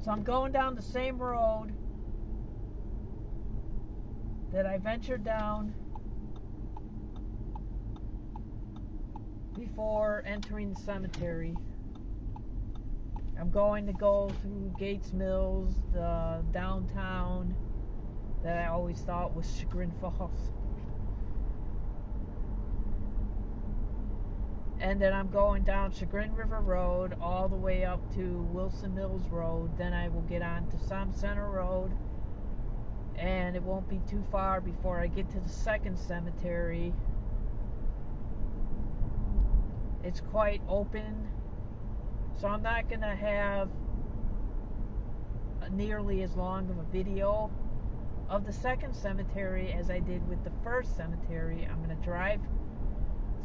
So I'm going down the same road that I ventured down before entering the cemetery. I'm going to go through Gates Mills, the downtown that I always thought was Chagrin Falls. And then I'm going down Chagrin River Road all the way up to Wilson Mills Road. Then I will get on to Som Center Road, and it won't be too far before I get to the second cemetery. It's quite open, so I'm not going to have nearly as long of a video of the second cemetery as I did with the first cemetery. I'm going to drive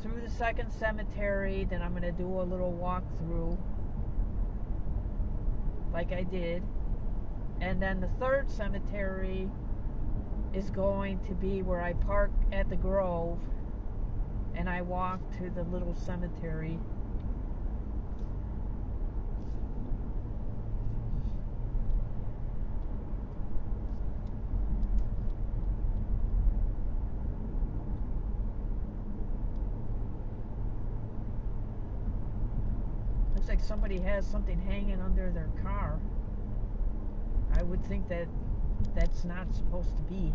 through the second cemetery, then I'm going to do a little walkthrough like I did, and then the third cemetery is going to be where I park at the Grove and I walk to the little cemetery. Looks like somebody has something hanging under their car. I would think that that's not supposed to be.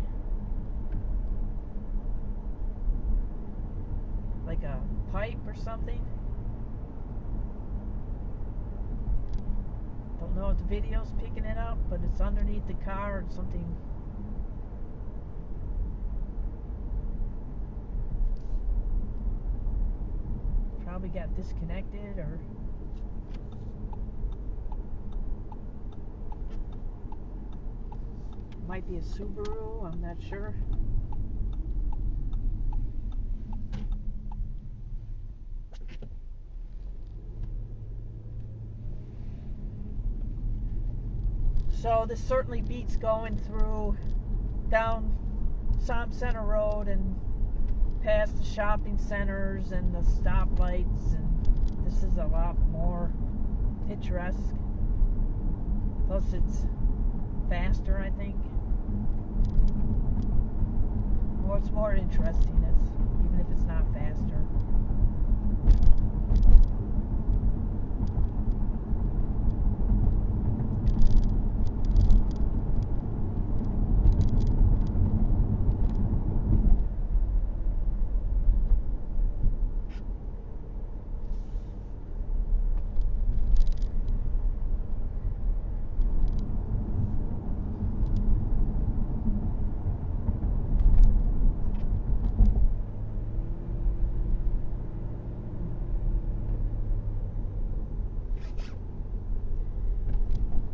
Like a pipe or something. Don't know if the video's picking it up, but it's underneath the car or something. Probably got disconnected, or might be a Subaru, I'm not sure. So this certainly beats going through down Som Center Road and past the shopping centers and the stoplights, and this is a lot more picturesque. Plus it's faster, I think. Well, it's more interesting, even if it's not faster.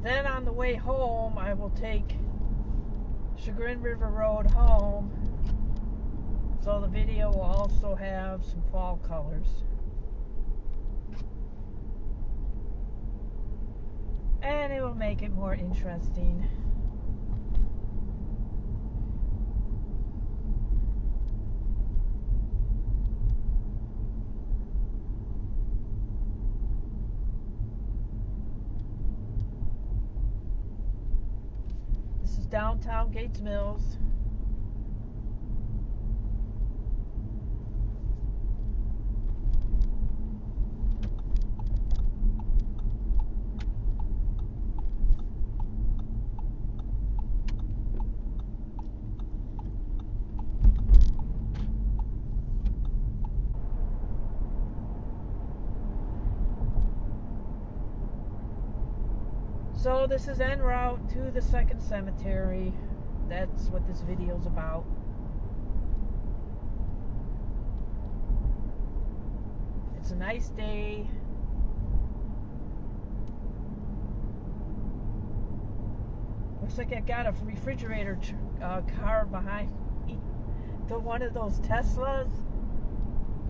Then on the way home, I will take Chagrin River Road home, so the video will also have some fall colors. And it will make it more interesting. Downtown Gates Mills. So this is en route to the second cemetery. That's what this video is about. It's a nice day. Looks like I got a refrigerator car behind me. To one of those Teslas.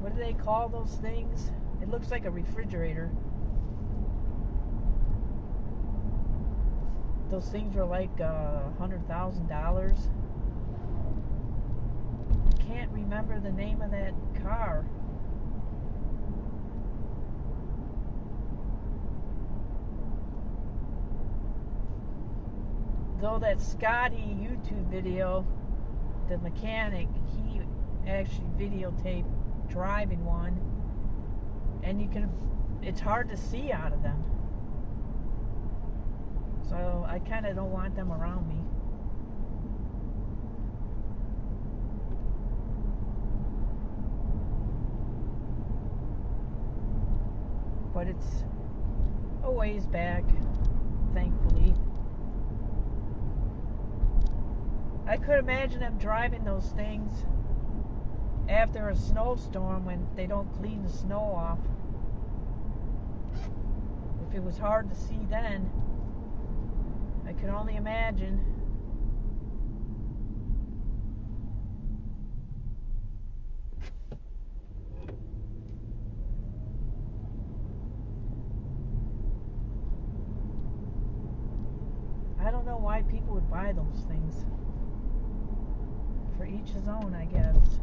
What do they call those things? It looks like a refrigerator. Those things were like $100,000. I can't remember the name of that car. Though that Scotty YouTube video, the mechanic, he actually videotaped driving one, and it's hard to see out of them. So I kind of don't want them around me. But it's a ways back, thankfully. I could imagine them driving those things after a snowstorm when they don't clean the snow off. If it was hard to see then, I could only imagine. I don't know why people would buy those things. For each his own, I guess.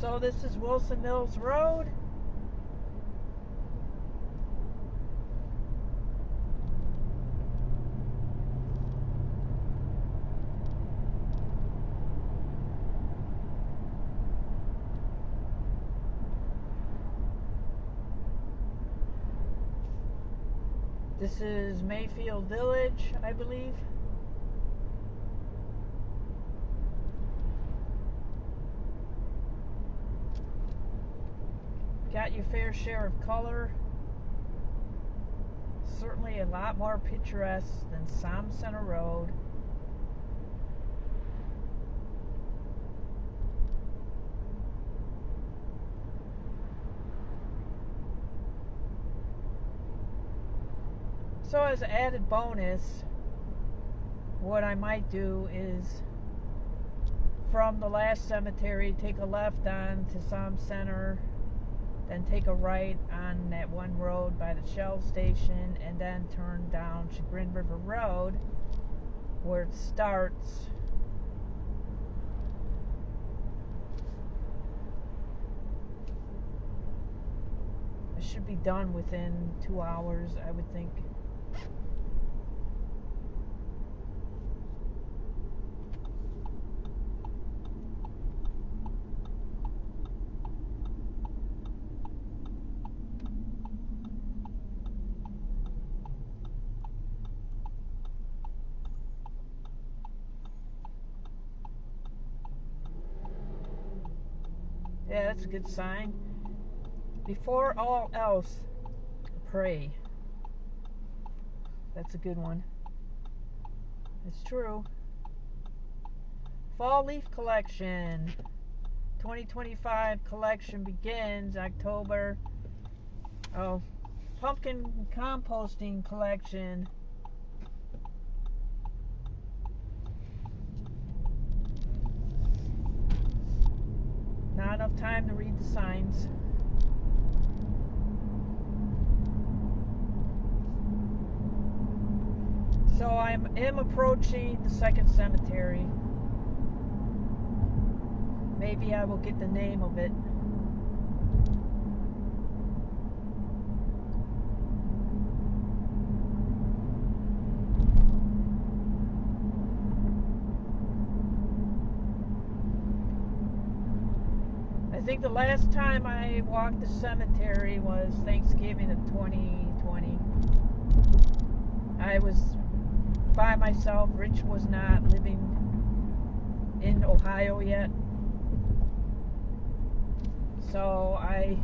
So this is Wilson Mills Road. This is Mayfield Village, I believe. Got your fair share of color. Certainly a lot more picturesque than Som Center Road. So as an added bonus, what I might do is from the last cemetery take a left on to Som Center, then take a right on that one road by the Shell station, and then turn down Chagrin River Road where it starts. I should be done within 2 hours, I would think. Yeah, that's a good sign. Before all else, pray. That's a good one. It's true. Fall leaf collection. 2025 collection begins October. Oh, pumpkin composting collection. Not enough time to read the signs. So I am approaching the second cemetery. Maybe I will get the name of it. I think the last time I walked the cemetery was Thanksgiving of 2020. I was by myself. Rich was not living in Ohio yet. So I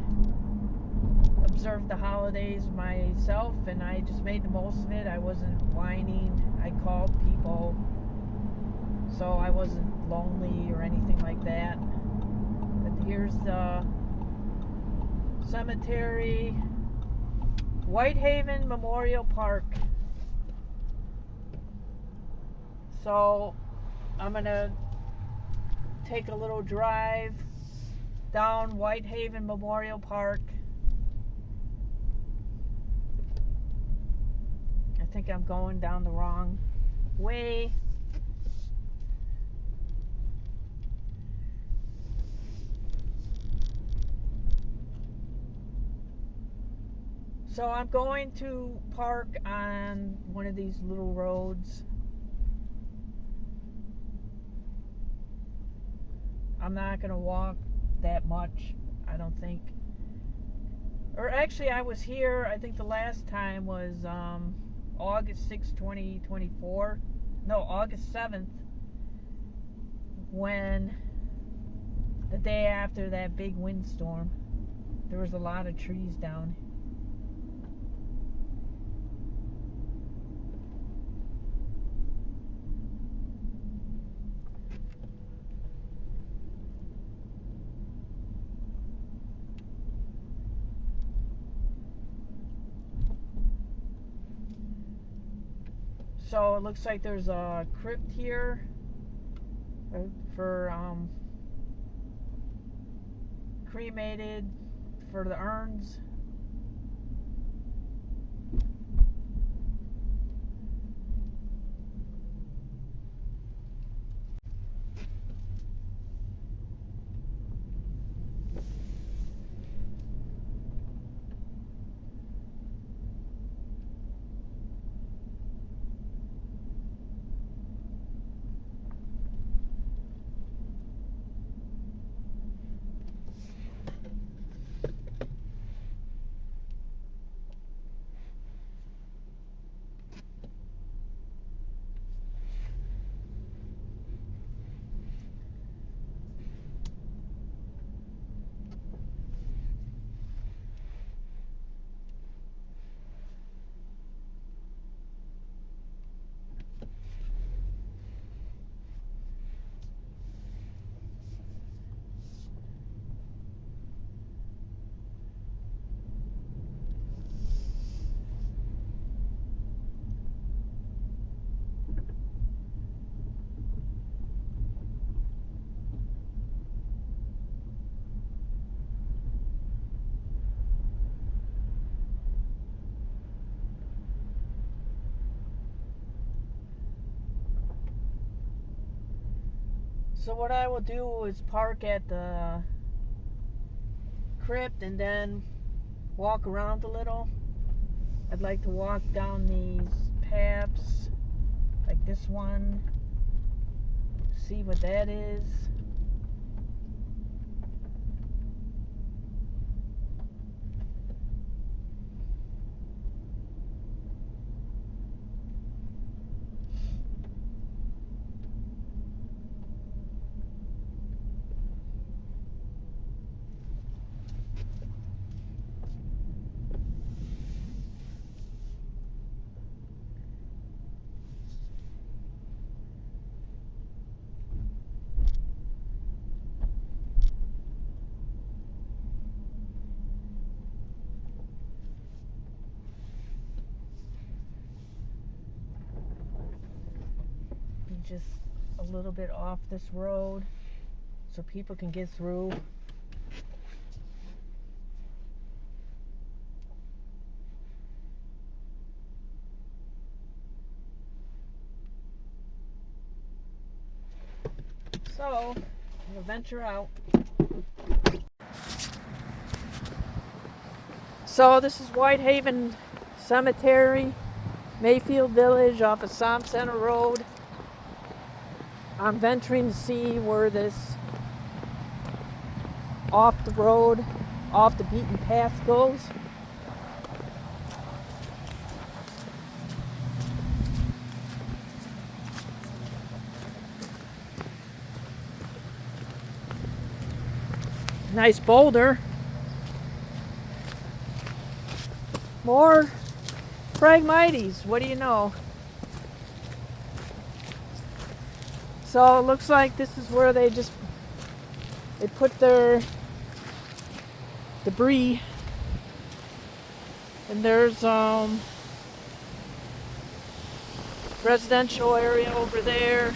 observed the holidays myself, and I just made the most of it. I wasn't whining. I called people, so I wasn't lonely or anything like that. But here's the cemetery, Whitehaven Memorial Park. So I'm gonna take a little drive down Whitehaven Memorial Park. I think I'm going down the wrong way. So I'm going to park on one of these little roads. I'm not going to walk that much, I don't think. Or actually, I was here, I think the last time was August 6, 2024. No, August 7th, when the day after that big windstorm, there was a lot of trees down. So it looks like there's a crypt here for cremated for the urns. So what I will do is park at the crypt and then walk around a little. I'd like to walk down these paths, like this one, see what that is. Just a little bit off this road so people can get through. So, I'm gonna venture out. So this is Whitehaven Cemetery, Mayfield Village off of Som Center Road. I'm venturing to see where this off the road, off the beaten path goes. Nice boulder. More Phragmites, what do you know? So it looks like this is where they put their debris. And there's residential area over there.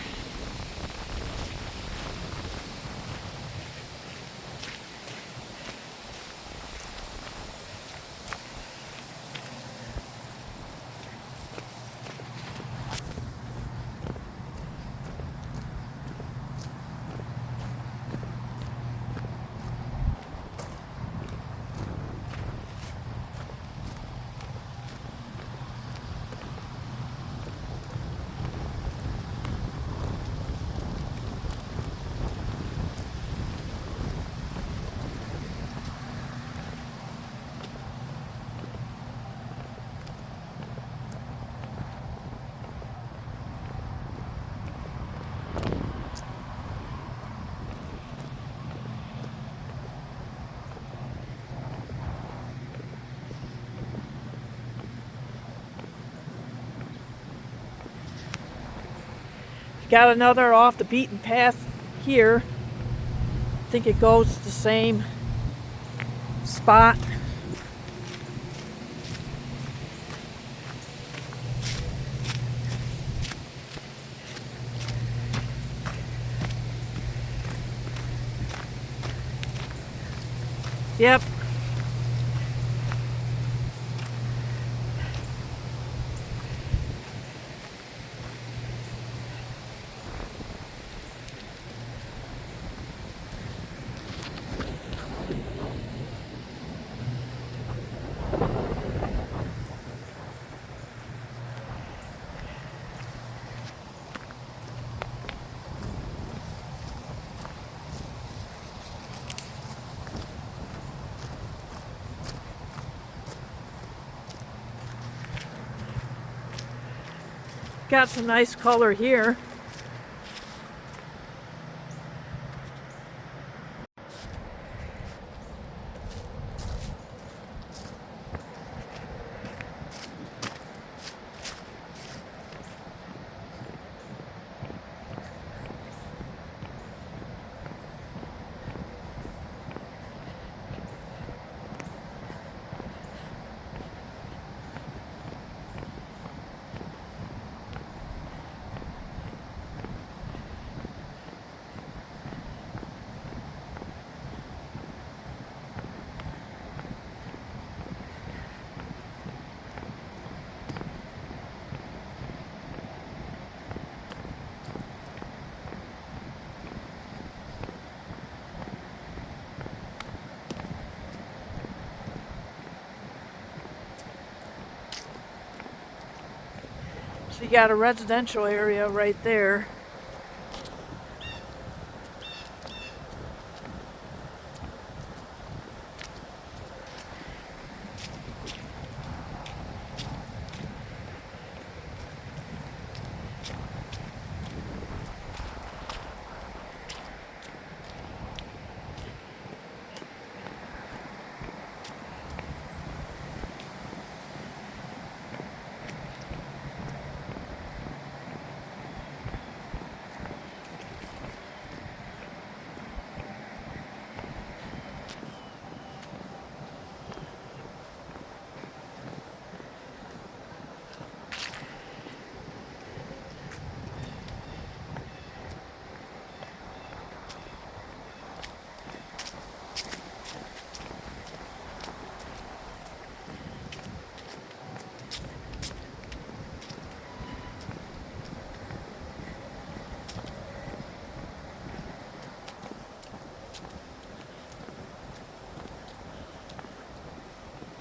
Got another off the beaten path here. I think it goes to the same spot. Yep. Got some nice color here. So you got a residential area right there.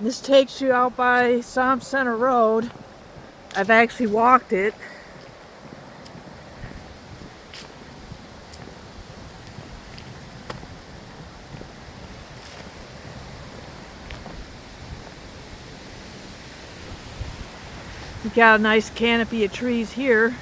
This takes you out by Som Center Road. I've actually walked it. We got a nice canopy of trees here.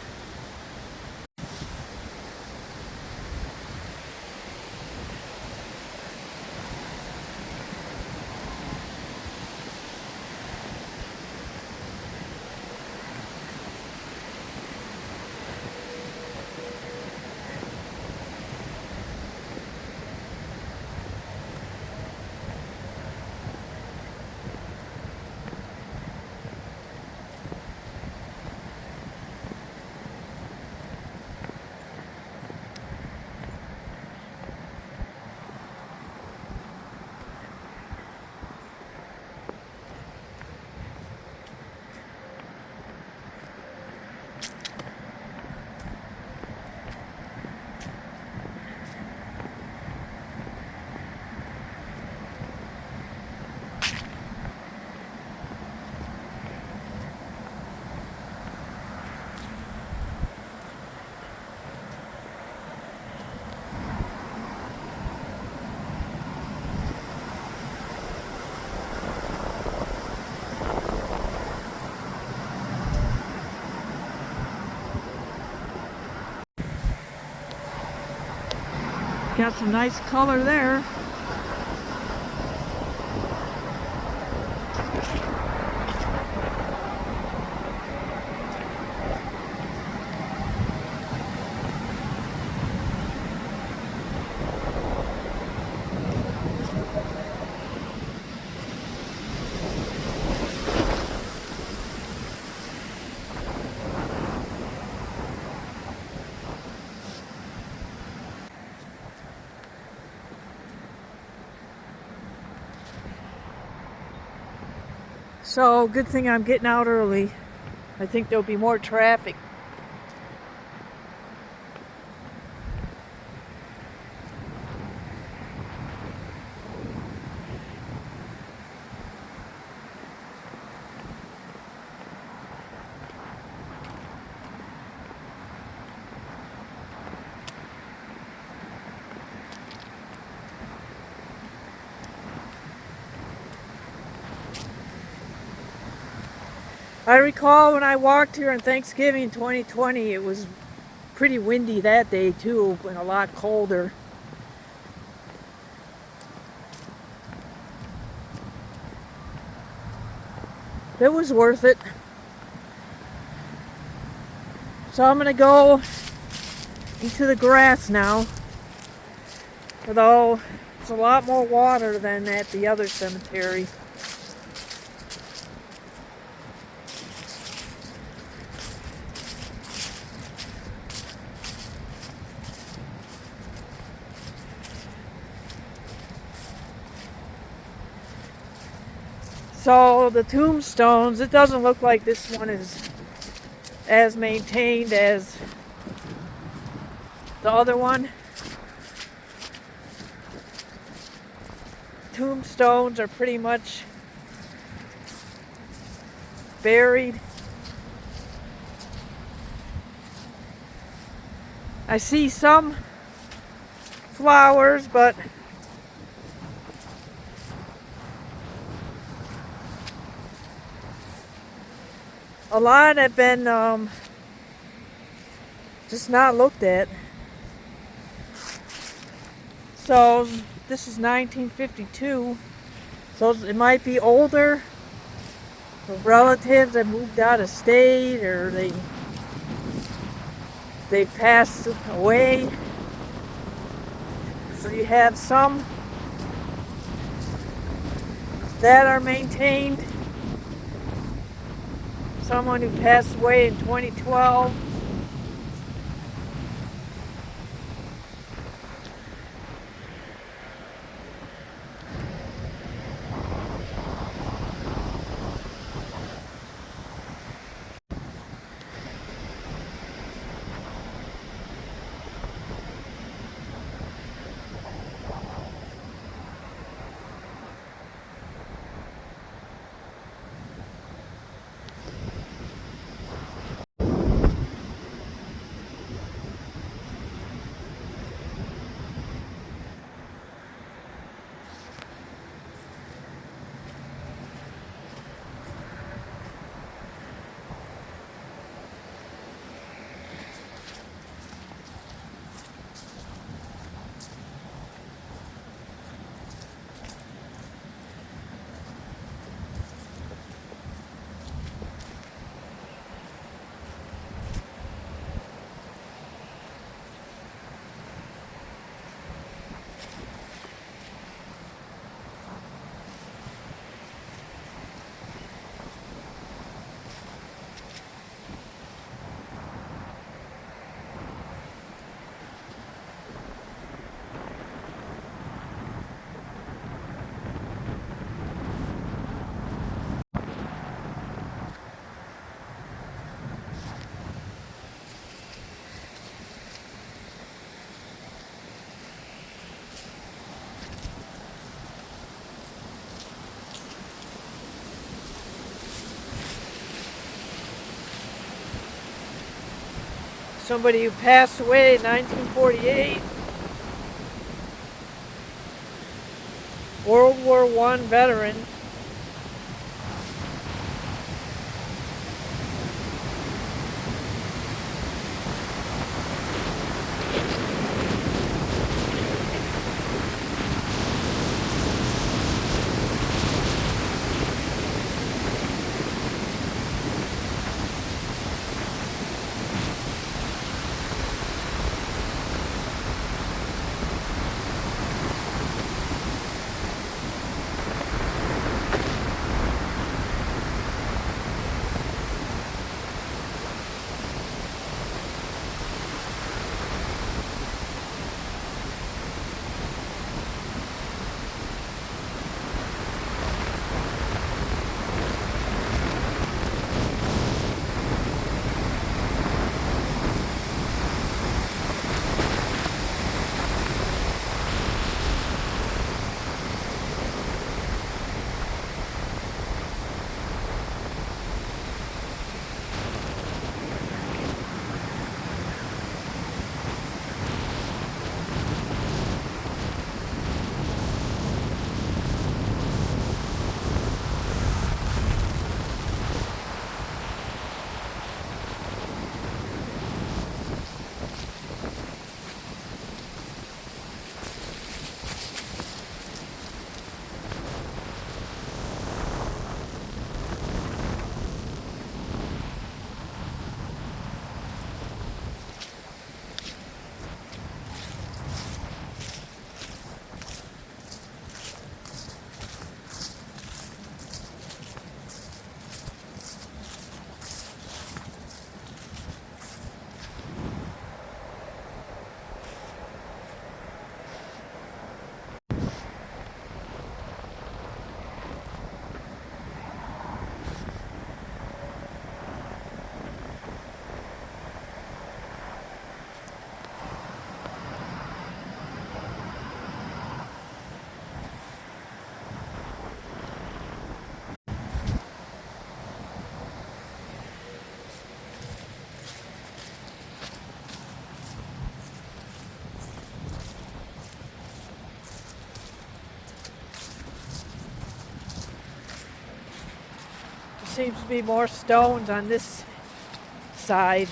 Got some nice color there. So, good thing I'm getting out early. I think there'll be more traffic. I recall when I walked here on Thanksgiving 2020, it was pretty windy that day too, and a lot colder. It was worth it. So I'm gonna go into the grass now, although it's a lot more water than at the other cemetery. So the tombstones, it doesn't look like this one is as maintained as the other one. Tombstones are pretty much buried. I see some flowers, but a lot have been just not looked at. So this is 1952, so it might be older. The relatives that moved out of state, or they passed away. So you have some that are maintained. Someone who passed away in 2012. Somebody who passed away in 1948. World War I veteran. Seems to be more stones on this side.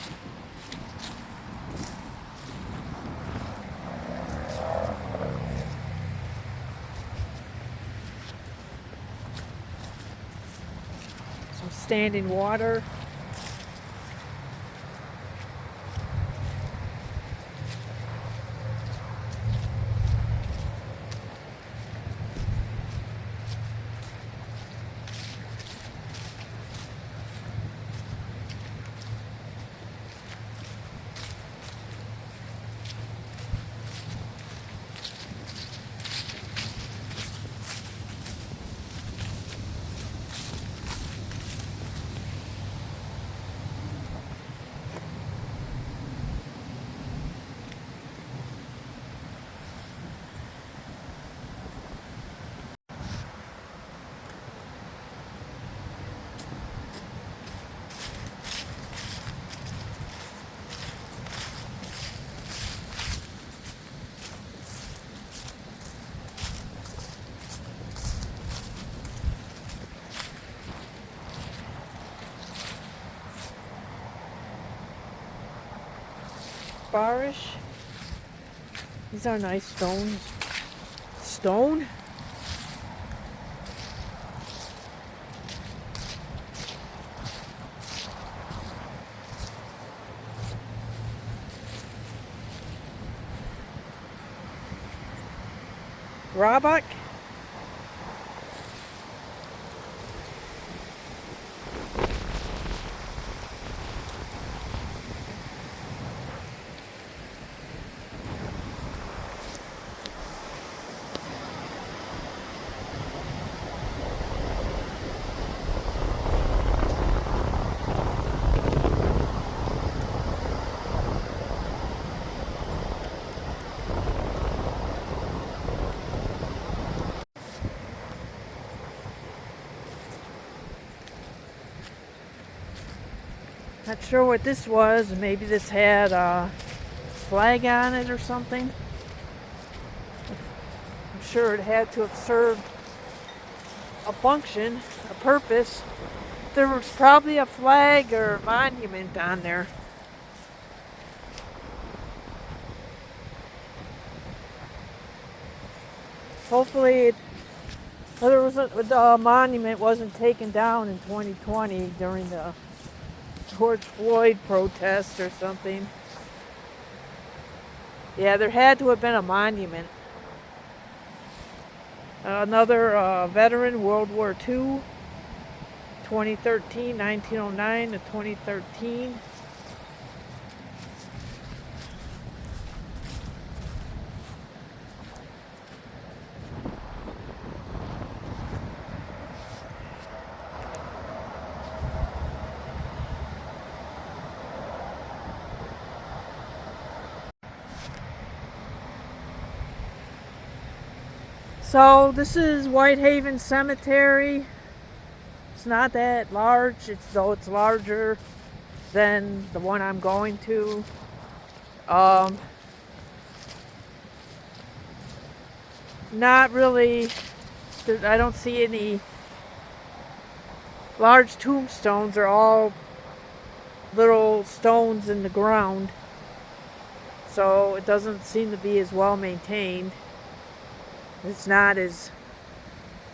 Some standing water. Barish. These are nice stones. Stone? Roebuck? Not sure what this was. Maybe this had a flag on it or something. I'm sure it had to have served a function, a purpose. There was probably a flag or a monument on there. Hopefully the monument wasn't taken down in 2020 during the George Floyd protest or something. Yeah, there had to have been a monument. Another veteran, World War II, 2013, 1909 to 2013. So this is Whitehaven Cemetery. It's not that large, though it's larger than the one I'm going to. Not really, I don't see any large tombstones. They're all little stones in the ground. So it doesn't seem to be as well maintained. It's not as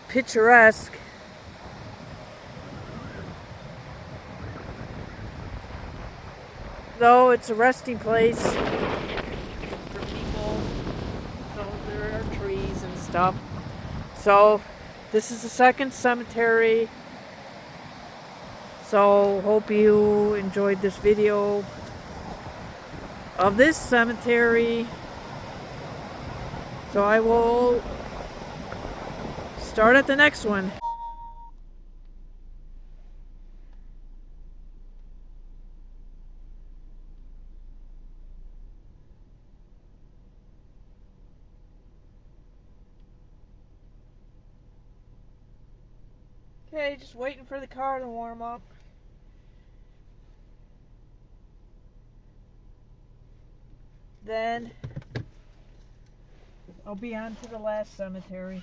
picturesque. Though it's a resting place for people. So there are trees and stuff. So this is the second cemetery. So hope you enjoyed this video of this cemetery. So I will start at the next one. Okay, just waiting for the car to warm up. Then I'll be on to the last cemetery.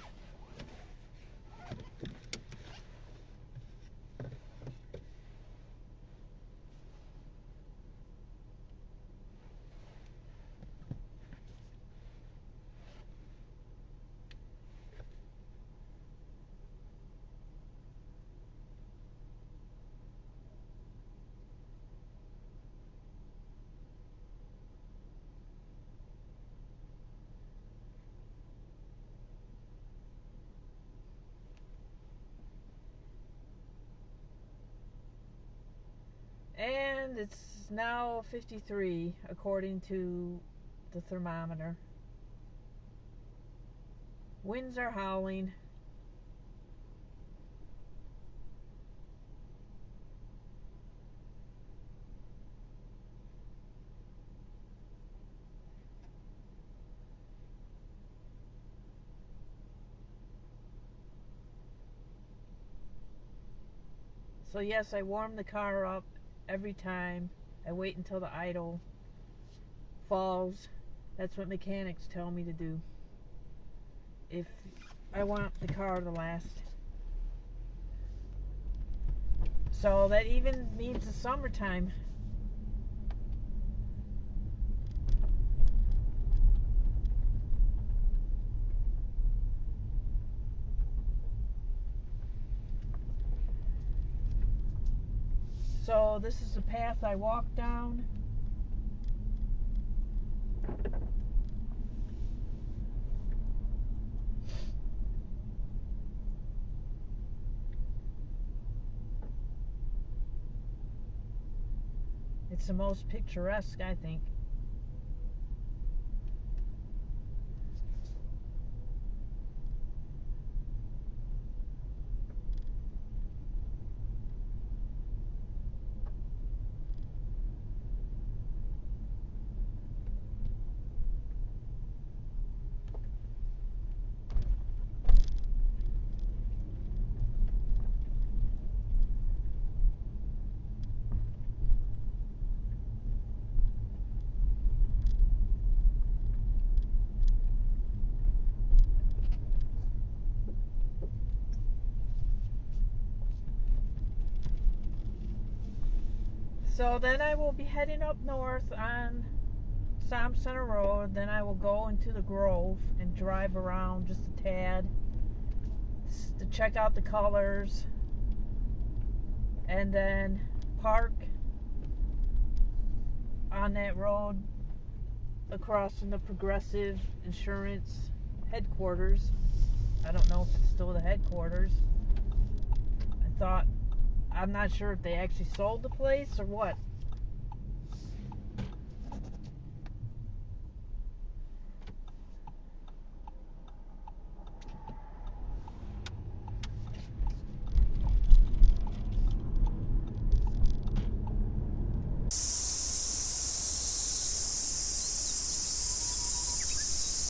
And it's now 53 according to the thermometer. Winds are howling. So yes, I warm the car up every time. I wait until the idle falls. That's what mechanics tell me to do if I want the car to last. So that even means the summertime. So this is the path I walk down. It's the most picturesque, I think. So then I will be heading up north on Som Center Road. Then I will go into the Grove and drive around just a tad to check out the colors, and then park on that road across from the Progressive Insurance headquarters. I don't know if it's still the headquarters. I'm not sure if they actually sold the place or what.